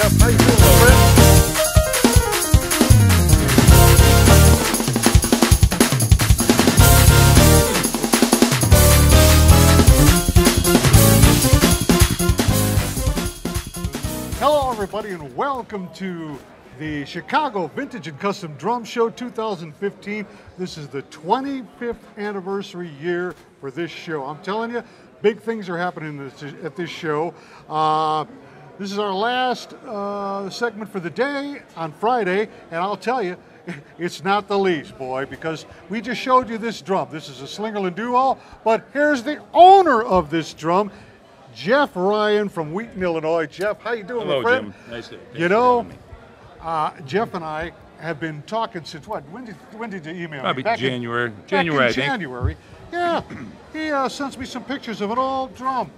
Jeff. How you doing, my friend? Hello, everybody, and welcome to the Chicago Vintage and Custom Drum Show 2015. This is the 25th anniversary year for this show. I'm telling you, big things are happening at this show. This is our last segment for the day on Friday, and I'll tell you, it's not the least, boy, because we just showed you this drum. This is a Slingerland Duall, but here's the owner of this drum, Jeff Ryan from Wheaton, Illinois. Jeff, how you doing, Hello, my friend? Jim. Nice to You know, Jeff and I have been talking since what? When did you email Probably me? January. January, I think. January. Yeah, he sends me some pictures of an old drum,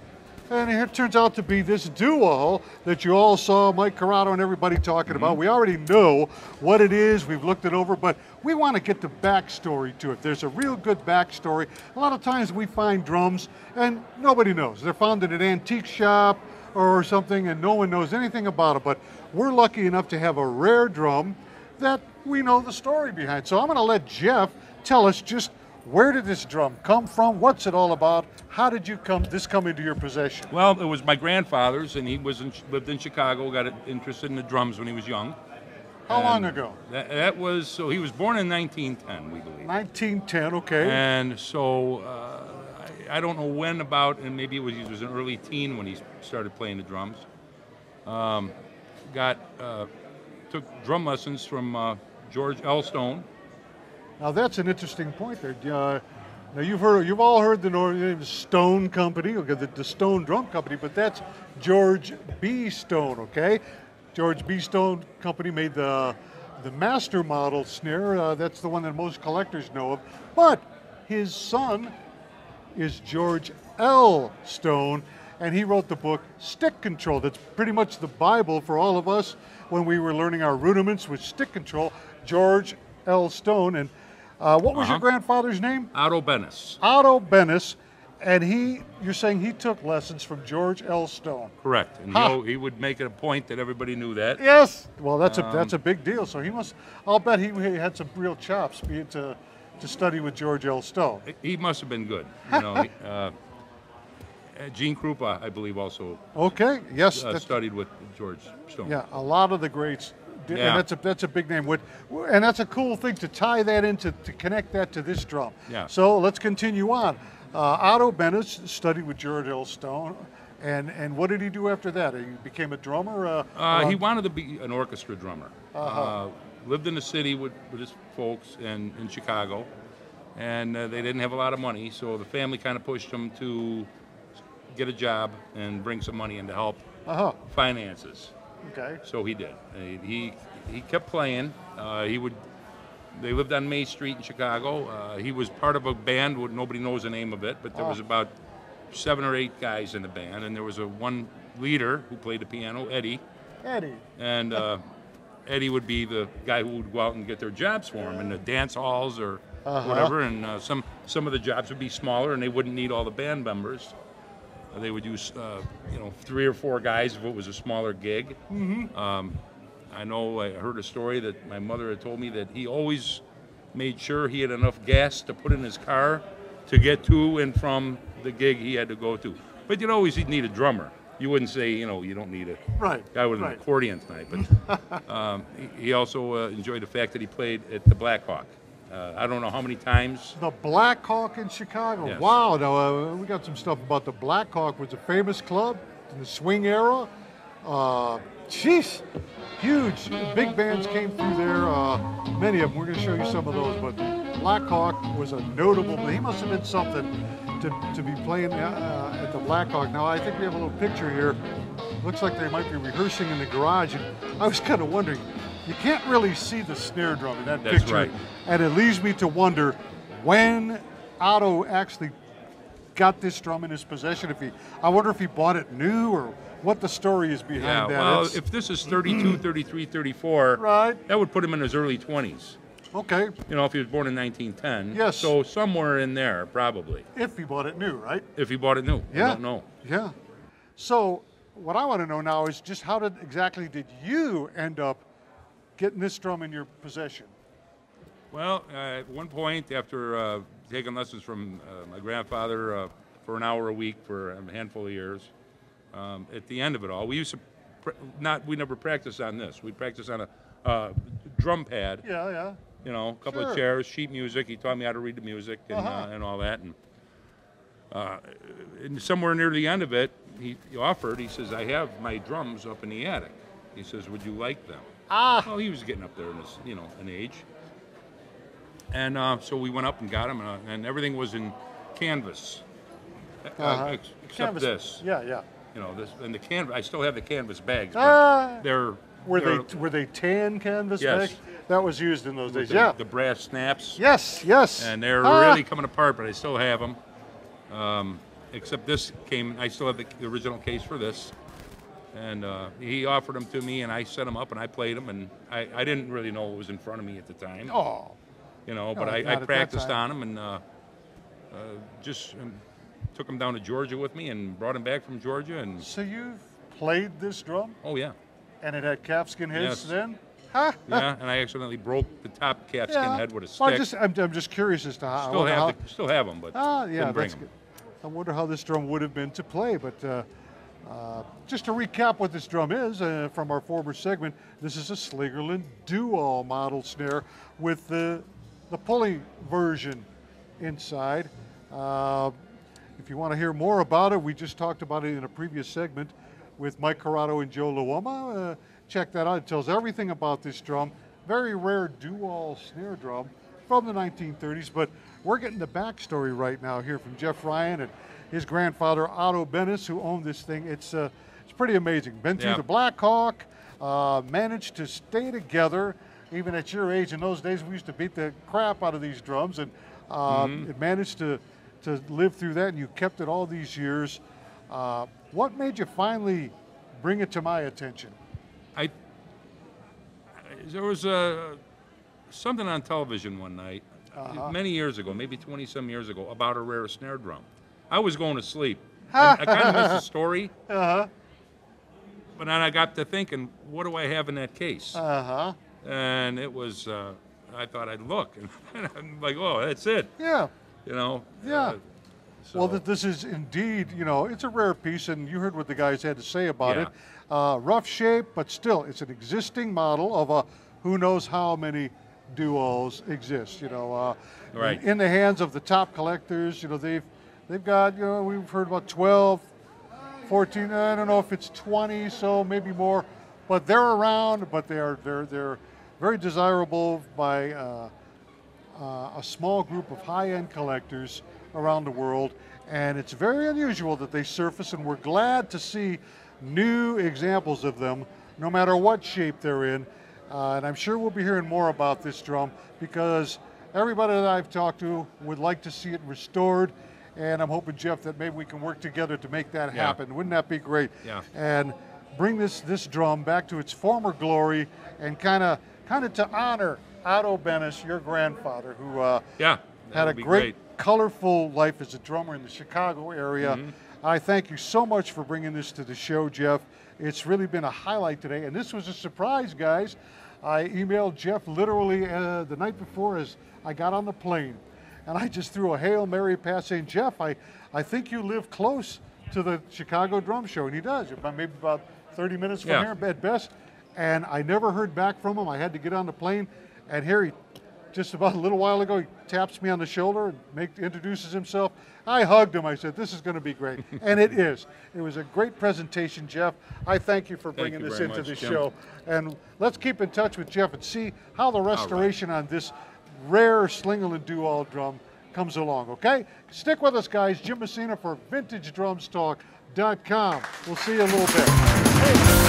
and it turns out to be this Duall that you all saw Mike Corrado and everybody talking about. We already know what it is. We've looked it over, but we want to get the backstory to it. There's a real good backstory. A lot of times we find drums and nobody knows. They're found in an antique shop or something, and no one knows anything about it. But we're lucky enough to have a rare drum that we know the story behind. So I'm going to let Jeff tell us just where did this drum come from? What's it all about? How did this come into your possession? Well, it was my grandfather's, and he lived in Chicago. Got interested in the drums when he was young. How long ago? That was so. He was born in 1910, we believe. 1910. Okay. And so I don't know when about, and maybe he was an early teen when he started playing the drums. Took drum lessons from George L. Stone. Now that's an interesting point there. Now you've all heard the name Stone Company, okay, the Stone Drum Company, but that's George B. Stone, okay? George B. Stone Company made the master model snare. That's the one that most collectors know of. But his son is George L. Stone, and he wrote the book Stick Control. That's pretty much the Bible for all of us when we were learning our rudiments with stick control. George L. Stone. And what was your grandfather's name? Otto Bennis. Otto Bennis, and you're saying he took lessons from George L. Stone. Correct, and he would make it a point that everybody knew that. Yes, well that's a big deal. So I'll bet he had some real chops to study with George L. Stone. He must have been good. You know, Gene Krupa, I believe, also. Okay, yes, studied with George Stone. Yeah, a lot of the greats. Yeah. And that's a big name. And that's a cool thing to tie that into, to connect that to this drum. Yeah. So let's continue on. Otto Bennis studied with George L. Stone, and what did he do after that? He became a drummer? He wanted to be an orchestra drummer. Lived in the city with his folks in Chicago, and they didn't have a lot of money, so the family kind of pushed him to get a job and bring some money in to help finances. Okay. So he did. He kept playing. They lived on May Street in Chicago. He was part of a band. Nobody knows the name of it, but there was about 7 or 8 guys in the band, and there was one leader who played the piano, Eddie. Eddie. And Eddie would be the guy who would go out and get their jobs for him in the dance halls or whatever. And some of the jobs would be smaller, and they wouldn't need all the band members. They would use, 3 or 4 guys if it was a smaller gig. I know I heard a story that my mother had told me that he always made sure he had enough gas to put in his car to get to and from the gig he had to go to. But you'd always need a drummer. You wouldn't say, you don't need a guy with an accordion tonight. But he also enjoyed the fact that he played at the Black Hawk. I don't know how many times. The Black Hawk in Chicago. Yes. Wow. Now, we got some stuff about the Black Hawk. Was a famous club in the swing era. Jeez, huge. Big bands came through there. Many of them. We're going to show you some of those. But Black Hawk was a notable. He must have been something to be playing at the Black Hawk. Now, I think we have a little picture here. Looks like they might be rehearsing in the garage. And I was kind of wondering, you can't really see the snare drum in that picture. That's right. And it leads me to wonder when Otto actually got this drum in his possession. I wonder if he bought it new or what the story is behind that. Well, if this is 32, 33, 34, that would put him in his early 20s. Okay. If he was born in 1910. Yes. So somewhere in there, probably. If he bought it new, right? If he bought it new. Yeah. I don't know. Yeah. So what I want to know now is just how exactly did you end up getting this drum in your possession? Well, at one point, after taking lessons from my grandfather for an hour a week for a handful of years, at the end of it all, we used to we never practiced on this. We practiced on a drum pad. Yeah, yeah. You know, a couple Sure. of chairs, sheet music. He taught me how to read the music and all that. And somewhere near the end of it, he offered. He says, "I have my drums up in the attic." He says, "Would you like them?" Ah. Well, he was getting up there in his, an age. And so we went up and got them, and everything was in canvas, except Canvas. this. Yeah, yeah. You know, this and the canvas. I still have the canvas bags. But Were they tan canvas Yes. bags? That was used in those days. the, Yeah. the brass snaps. Yes, yes. And they're really coming apart, but I still have them. Except this came. I still have the original case for this. And he offered them to me, and I set them up, and I played them, and I didn't really know what was in front of me at the time. Oh. But I practiced on them, and just took them down to Georgia with me, and brought them back from Georgia, and So you've played this drum, oh yeah, and it had calfskin heads Yes. then? Huh? yeah, and I accidentally broke the top calfskin Yeah. head with a Well, stick. I'm just curious as to how. Still have them, but Yeah, didn't bring that's them. good. I wonder how this drum would have been to play, but just to recap what this drum is from our former segment, this is a Slingerland Duall model snare with the pulley version inside. If you want to hear more about it, we just talked about it in a previous segment with Mike Corrado and Joe Luoma. Check that out. It tells everything about this drum. Very rare Duall snare drum from the 1930s, but we're getting the backstory right now here from Jeff Ryan and his grandfather Otto Bennis, who owned this thing. It's pretty amazing. Been through Yeah. the Black Hawk, managed to stay together even at your age. In those days, we used to beat the crap out of these drums, and it managed to live through that, and you kept it all these years. What made you finally bring it to my attention? There was something on television one night, many years ago, maybe 20-some years ago, about a rare snare drum. I was going to sleep. I kind of missed the story. But then I got to thinking, what do I have in that case? And it was, I thought I'd look, and I'm like, oh, that's it. Yeah. Yeah. Well, this is indeed, it's a rare piece, and you heard what the guys had to say about it. Rough shape, but still, it's an existing model of who knows how many Duals exist. Right. In the hands of the top collectors. They've got, we've heard about 12, 14. I don't know if it's 20, so maybe more, but they're around. But they're very desirable by a small group of high-end collectors around the world, and it's very unusual that they surface, and we're glad to see new examples of them, no matter what shape they're in. And I'm sure we'll be hearing more about this drum because everybody that I've talked to would like to see it restored, and I'm hoping, Jeff, that maybe we can work together to make that happen. Wouldn't that be great? Yeah. And bring this drum back to its former glory, and kind of to honor Otto Bennis, your grandfather, who had a great, colorful life as a drummer in the Chicago area. I thank you so much for bringing this to the show, Jeff. It's really been a highlight today, and this was a surprise, guys. I emailed Jeff literally the night before as I got on the plane, and I just threw a Hail Mary pass saying, Jeff, I think you live close to the Chicago Drum Show, and he does, maybe about 30 minutes from here at best, and I never heard back from him. I had to get on the plane, and here he, just about a little while ago, he taps me on the shoulder and introduces himself. I hugged him. I said, this is going to be great. And it is. It was a great presentation, Jeff. I thank you for bringing this into the show. And let's keep in touch with Jeff and see how the restoration on this rare Slingerland Duall drum comes along, okay? Stick with us, guys. Jim Messina for VintageDrumsTalk.com. We'll see you in a little bit. Hey.